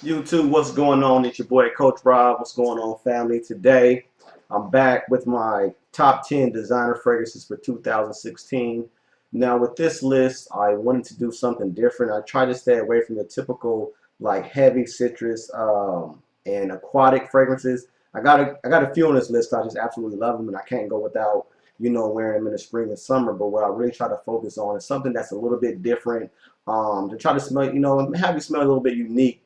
YouTube, what's going on? It's your boy Coach Rob. What's going on, family? Today, I'm back with my top 10 designer fragrances for 2016. Now, with this list, I wanted to do something different. I tried to stay away from the typical like heavy citrus and aquatic fragrances. I got a few on this list. I just absolutely love them, and I can't go without wearing them in the spring and summer. But what I really try to focus on is something that's a little bit different. To try to smell, have you smell a little bit unique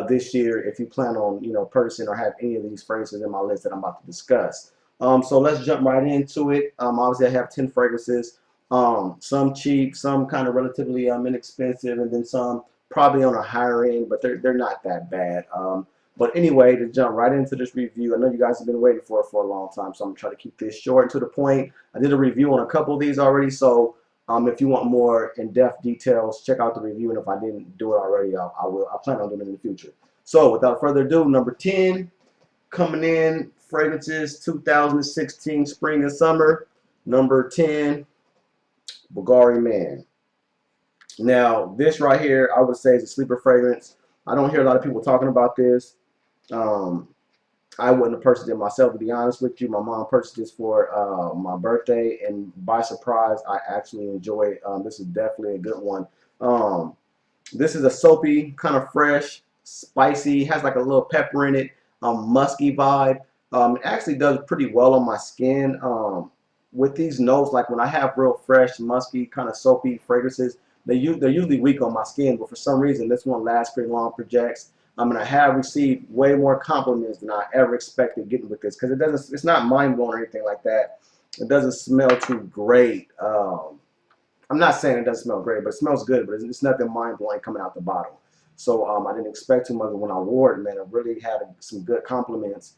this year if you plan on purchasing or have any of these fragrances in my list that I'm about to discuss. So let's jump right into it. Obviously I have 10 fragrances, some cheap, some kind of relatively inexpensive, and then some probably on a higher end, but they're not that bad. But anyway, to jump right into this review, I know you guys have been waiting for it for a long time, so I'm gonna try to keep this short and to the point. I did a review on a couple of these already, so if you want more in-depth details, check out the review, and if I didn't do it already, I will. I plan on doing it in the future. So without further ado, number 10, coming in, fragrances 2016 spring and summer. Number 10, Bulgari Man. Now, this right here, I would say is a sleeper fragrance. I don't hear a lot of people talking about this. Um, I wouldn't have purchased it myself, to be honest with you. My mom purchased this for my birthday, and by surprise, I actually enjoy it. This is definitely a good one. Um, this is a soapy, kind of fresh, spicy, has like a little pepper in it, musky vibe. It actually does pretty well on my skin. With these notes, like when I have real fresh, musky, kind of soapy fragrances, they're usually weak on my skin, but for some reason, this one lasts pretty long, projects. I have received way more compliments than I ever expected getting with this, because it's not mind blowing or anything like that. It doesn't smell too great. I'm not saying it doesn't smell great, but it smells good, but it's nothing mind blowing coming out the bottle. So I didn't expect too much, but when I wore it, man, I really had some good compliments.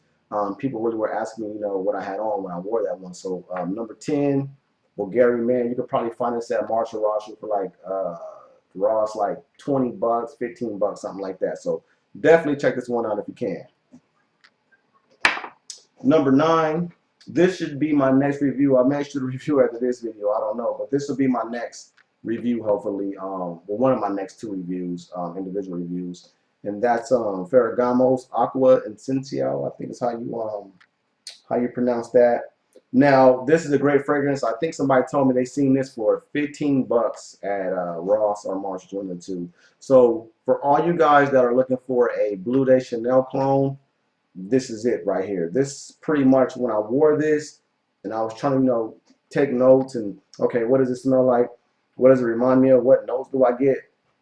People really were asking me, what I had on when I wore that one. So number 10, Bulgari Man. You could probably find this at Marshall Ross for like Ross, like 20 bucks, 15 bucks, something like that. So definitely check this one out if you can. Number 9, this should be my next review. I may should review after this video. I don't know, but this will be my next review, hopefully. Well, one of my next 2 reviews, individual reviews, and that's Ferragamo's Aqua Essenzial. I think is how you pronounce that. Now, this is a great fragrance. I think somebody told me they seen this for 15 bucks at Ross or Marshall, one of the two. So for all you guys that are looking for a Blue Deschanel clone, this is it right here. This pretty much when I wore this and I was trying to, take notes and, okay, what does it smell like? What does it remind me of? What notes do I get?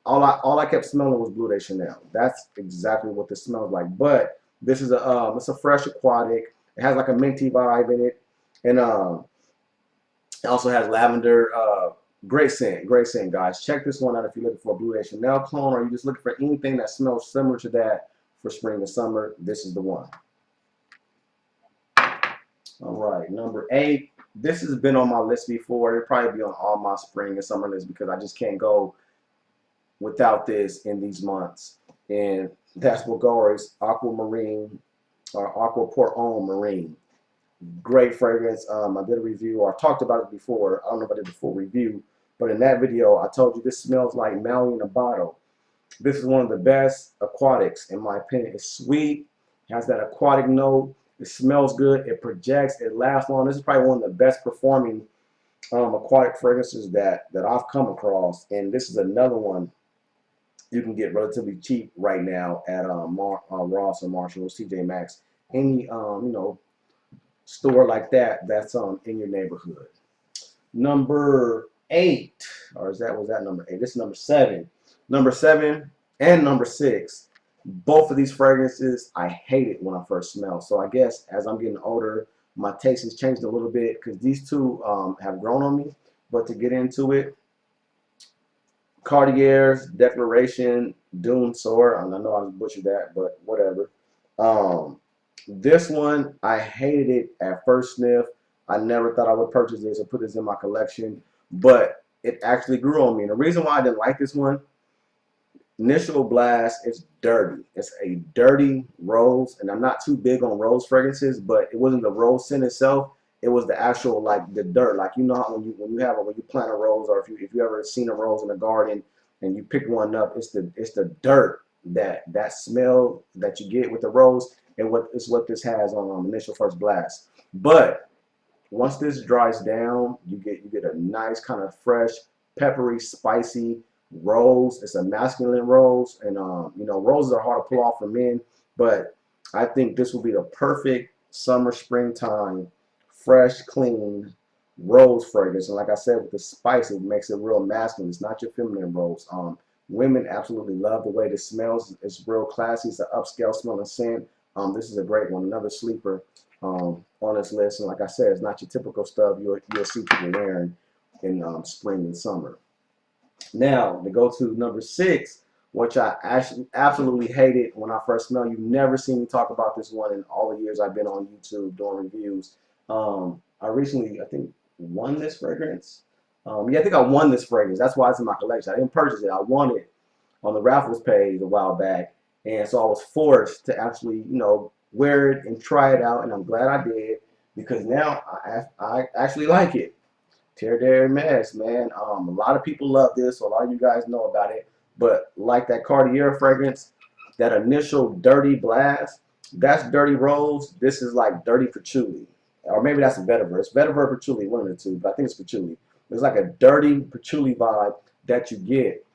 All I kept smelling was Blue Deschanel. That's exactly what this smells like. But this is it's a fresh aquatic. It has like a minty vibe in it. And it also has lavender. Great scent, guys. Check this one out if you're looking for a Blue Deschanel clone, or you're just looking for anything that smells similar to that for spring and summer. This is the one. All right, number 8. This has been on my list before. It'll probably be on all my spring and summer lists because I just can't go without this in these months. And that's Bulgari's Aquamarine or Aqua Pour Homme Marine. Great fragrance. I did a review, or I talked about it before. I don't know if I did a full review, but in that video I told you this smells like Maui in a bottle. This is one of the best aquatics in my opinion. It's sweet, it has that aquatic note, it smells good, it projects, it lasts long. This is probably one of the best performing aquatic fragrances that I've come across, and this is another one you can get relatively cheap right now at Ross or Marshall or TJ Maxx, any store like that's in your neighborhood. Number 8, or was that number 8? This is number 7. Number 7 and number 6. Both of these fragrances I hated when I first smelled. So I guess as I'm getting older, my taste has changed a little bit because these two have grown on me. But to get into it, Cartier's Declaration Dune Soar. I know I butchered that, but whatever. This one, I hated it at first sniff. I never thought I would purchase this or put this in my collection, but it actually grew on me. And the reason why I didn't like this one, initial blast, it's dirty. It's a dirty rose, and I'm not too big on rose fragrances, but it wasn't the rose scent itself. It was the actual, like, the dirt. Like, how when you plant a rose, or if you ever seen a rose in a garden and you pick one up, it's the dirt. that smell that you get with the rose, and what is what this has on initial first blast. But once this dries down, you get a nice kind of fresh, peppery, spicy rose. It's a masculine rose, and you know, roses are hard to pull off for men, but I think this will be the perfect summer, springtime, fresh, clean rose fragrance. And like I said, with the spice, it makes it real masculine. It's not your feminine rose. Women absolutely love the way this smells. It's real classy. It's an upscale smelling scent. This is a great one. Another sleeper on this list. And like I said, it's not your typical stuff you'll see people wearing in spring and summer. Now, to go to number 6, which I actually absolutely hated when I first smelled. You've never seen me talk about this one in all the years I've been on YouTube doing reviews. I recently, I think, won this fragrance. Yeah, I think I won this fragrance. That's why it's in my collection. I didn't purchase it. I won it on the raffles page a while back. And so I was forced to actually, you know, wear it and try it out. And I'm glad I did, because now I actually like it. Terre D Hermes Man. A lot of people love this, so a lot of you guys know about it. But like that Cartier fragrance, that initial dirty blast, that's dirty rose. This is like dirty patchouli. Or maybe that's a vetiver. It's vetiver or patchouli, one of the two, but I think it's patchouli. It's like a dirty patchouli vibe that you get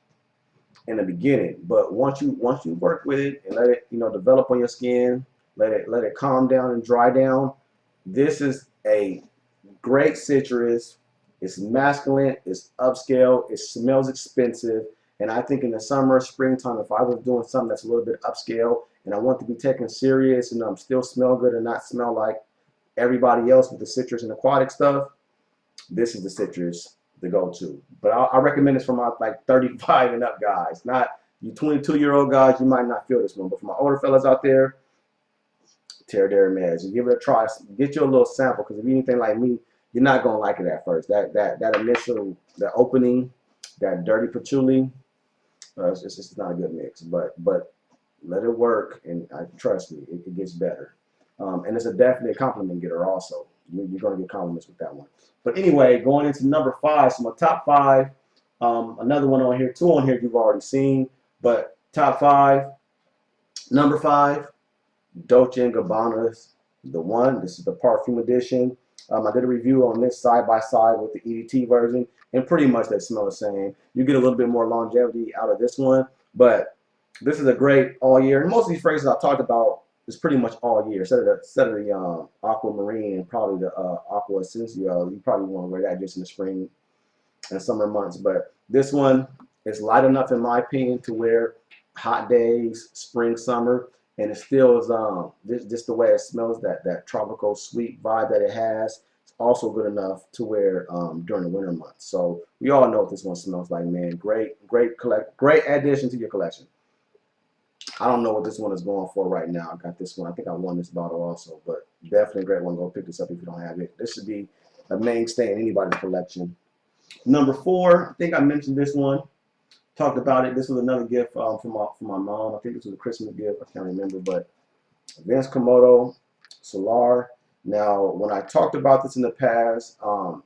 in the beginning. But once you work with it and let it, you know, develop on your skin, let it calm down and dry down, this is a great citrus. It's masculine, it's upscale, it smells expensive, and I think in the summer, springtime, if I was doing something that's a little bit upscale and I want to be taken serious and still smell good and not smell like everybody else with the citrus and aquatic stuff, this is the citrus to go to. But I recommend this for my like 35 and up guys. Not you 22-year-old guys, you might not feel this one, but for my older fellas out there, Terre D Hermes, and give it a try. Get you a little sample, because if you're anything like me, you're not gonna like it at first. That initial, the opening, that dirty patchouli, it's just not a good mix. But let it work, and trust me, it gets better. And it's definitely a compliment getter also. You're gonna get compliments with that one. But anyway, going into number 5, so my top 5, another one on here, 2 on here you've already seen, but top 5, number 5, Dolce & Gabbana's The One. This is the Parfum Edition. I did a review on this side by side with the EDT version, and pretty much they smell the same. You get a little bit more longevity out of this one, but this is a great all year. And most of these fragrances I talked about is pretty much all year. Instead of the Aquamarine and probably the Aqua Essential, you probably want to wear that just in the spring and summer months. But this one is light enough, in my opinion, to wear hot days, spring, summer. And it still is just the way it smells, that tropical sweet vibe that it has. It's also good enough to wear during the winter months. So we all know what this one smells like, man. Great addition to your collection. I don't know what this one is going for right now. I got this one. I think I won this bottle also, but definitely a great one. Go pick this up if you don't have it. This should be a mainstay in anybody's collection. Number 4, I think I mentioned this one. Talked about it. This was another gift from my mom. I think this was a Christmas gift. I can't remember, but Vince Camuto Solar. Now, when I talked about this in the past,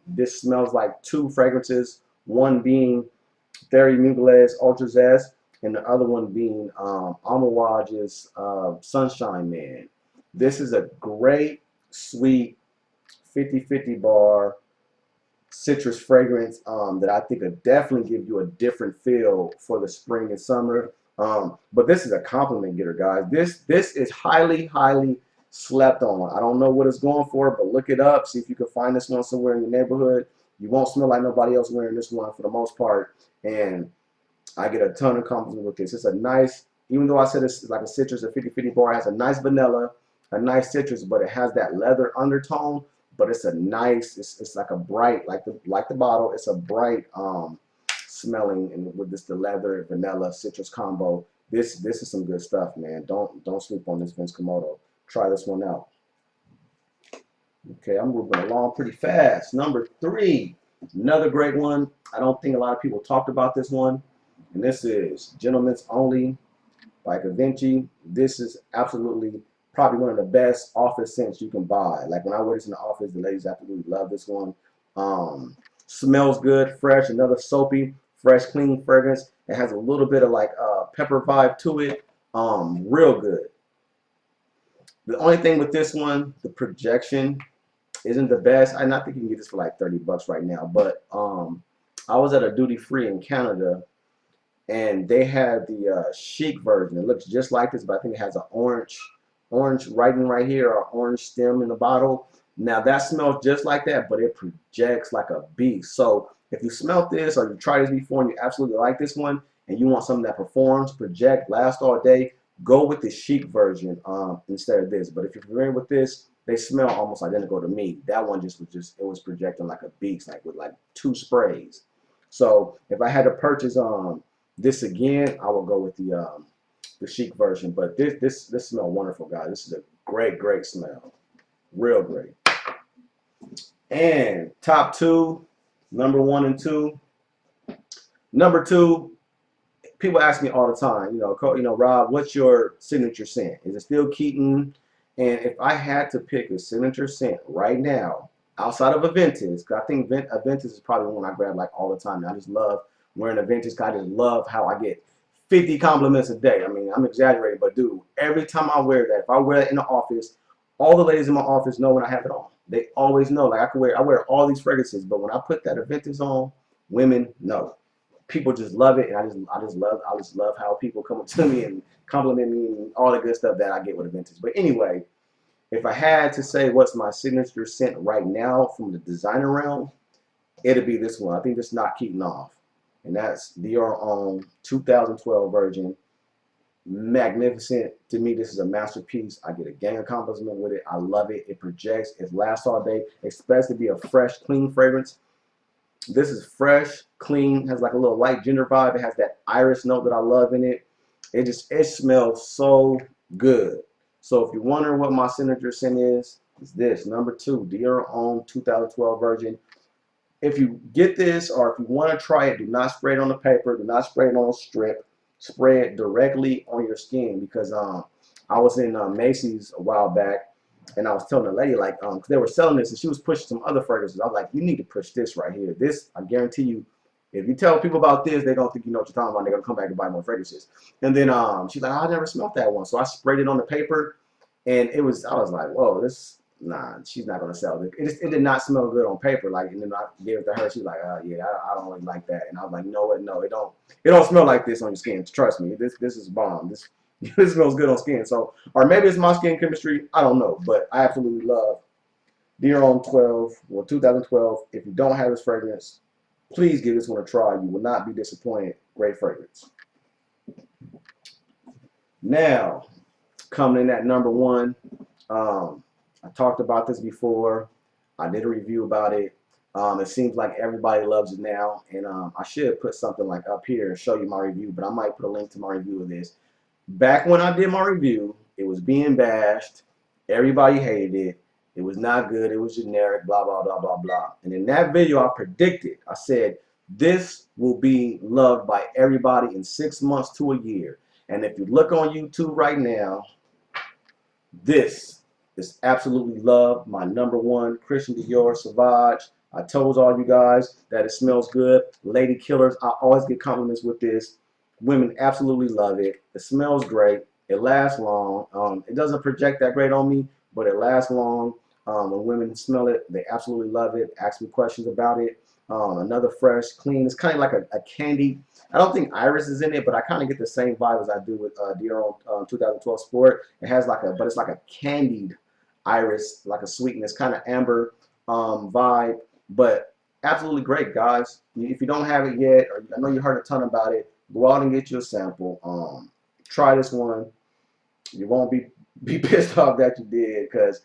this smells like 2 fragrances. One being Thierry Mugler's Ultra Zest, and the other one being Amouage's Sunshine Man. This is a great, sweet 50-50 bar citrus fragrance that I think will definitely give you a different feel for the spring and summer. But this is a compliment getter, guys. This is highly slept on. I don't know what it's going for, but look it up. See if you can find this one somewhere in your neighborhood. You won't smell like nobody else wearing this one for the most part. And I get a ton of compliments with this. It's a nice, even though I said it's like a citrus, a 50-50 bar, it has a nice vanilla, a nice citrus, but it has that leather undertone. But it's a nice, it's like a bright, like the bottle, it's a bright smelling, and with the leather, vanilla, citrus combo. This is some good stuff, man. Don't sleep on this Vince Camuto. Try this one out. Okay, I'm moving along pretty fast. Number 3, another great one. I don't think a lot of people talked about this one, and this is Gentleman's Only by Cavinci. This is absolutely probably one of the best office scents you can buy. Like when I wear this in the office, the ladies absolutely love this one. Smells good, fresh, another soapy, fresh, clean fragrance. It has a little bit of like pepper vibe to it. Real good. The only thing with this one, the projection isn't the best. I think you can get this for like 30 bucks right now. But I was at a duty free in Canada, and they had the chic version. It looks just like this, but I think it has an orange writing right here, or orange stem in the bottle. Now that smells just like that, but it projects like a beast. So if you smelt this or you tried this before and you absolutely like this one, and you want something that performs, project, last all day, go with the chic version instead of this. But if you're familiar with this, they smell almost identical to me. That one it was projecting like a beast, like with like 2 sprays. So if I had to purchase this again, I will go with the chic version. But this smells wonderful, guys. This is a great smell, real great. And top 2, number 1 and 2. Number 2, people ask me all the time, Rob, what's your signature scent? Is it still Keaton? And if I had to pick a signature scent right now, outside of Aventus, because I think Aventus is probably one I grab like all the time. I just love wearing Aventus. I just love how I get 50 compliments a day. I mean, I'm exaggerating, but dude, every time I wear that, if I wear it in the office, all the ladies in my office know when I have it on. They always know. Like I wear all these fragrances, but when I put that Aventus on, women know. People just love it, and I just love how people come up to me and compliment me and all the good stuff that I get with Aventus. But anyway, if I had to say what's my signature scent right now from the designer realm, it'd be this one. I think this knocked Keaton off, and that's Dior Homme 2012 version. Magnificent. To me, this is a masterpiece. I get a gang of compliments with it. I love it. It projects. It lasts all day. Expects to be a fresh, clean fragrance. This is fresh, clean, has like a little light ginger vibe. It has that iris note that I love in it. It smells so good. So if you wonder what my signature scent is, it's this, number 2, Dior Homme 2012 version. If you get this, or if you want to try it, do not spray it on the paper. Do not spray it on a strip. Spray it directly on your skin, because I was in Macy's a while back, and I was telling the lady, like, because they were selling this, and she was pushing some other fragrances. I was like, you need to push this right here. This, I guarantee you, if you tell people about this, they're going to think you know what you're talking about. They're going to come back and buy more fragrances. And then she's like, I never smelled that one. So I sprayed it on the paper, and I was like, whoa, nah, she's not going to sell it. It did not smell good on paper. Like, and then I gave it to her. She's like, yeah, I don't really like that. And I was like, you know what? No, it don't smell like this on your skin. Trust me, this is bomb. This smells good on skin. So, or maybe it's my skin chemistry. I don't know, but I absolutely love Dior Homme 2012. If you don't have this fragrance, please give this one a try. You will not be disappointed. Great fragrance. Now, coming in at number 1, I talked about this before. I did a review about it. It seems like everybody loves it now, and I should put something like up here and show you my review, but I might put a link to my review of this. Back when I did my review, it was being bashed. Everybody hated it. It was not good. It was generic, blah, blah, blah, blah, blah. And in that video, I predicted, I said, this will be loved by everybody in 6 months to a year. And if you look on YouTube right now, this is absolutely loved. My number 1, Christian Dior Sauvage. I told all you guys that it smells good. Lady killers, I always get compliments with this. Women absolutely love it. It smells great. It lasts long. It doesn't project that great on me, but it lasts long. When women smell it, they absolutely love it. Ask me questions about it. Another fresh, clean. It's kind of like a candy. I don't think iris is in it, but I kind of get the same vibe as I do with Dior 2012 Sport. It has but it's like a candied iris, like a sweetness, kind of amber vibe, but absolutely great, guys. If you don't have it yet, or I know you heard a ton about it, go out and get you a sample. Try this one. You won't be pissed off that you did, because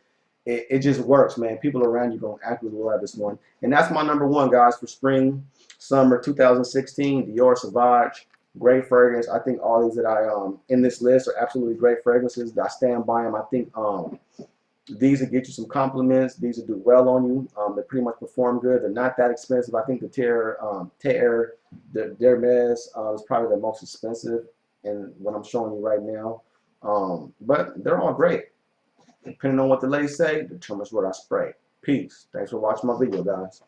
it just works, man. People around you going to absolutely love this one. And that's my number 1, guys, for spring, summer 2016, Dior Sauvage. Great fragrance. I think all these that I in this list are absolutely great fragrances. I stand by them. I think these will get you some compliments. These will do well on you. They pretty much perform good. They're not that expensive. I think the Terre D Hermes is probably the most expensive in what I'm showing you right now. But they're all great. Depending on what the ladies say, determines what I spray. Peace. Thanks for watching my video, guys.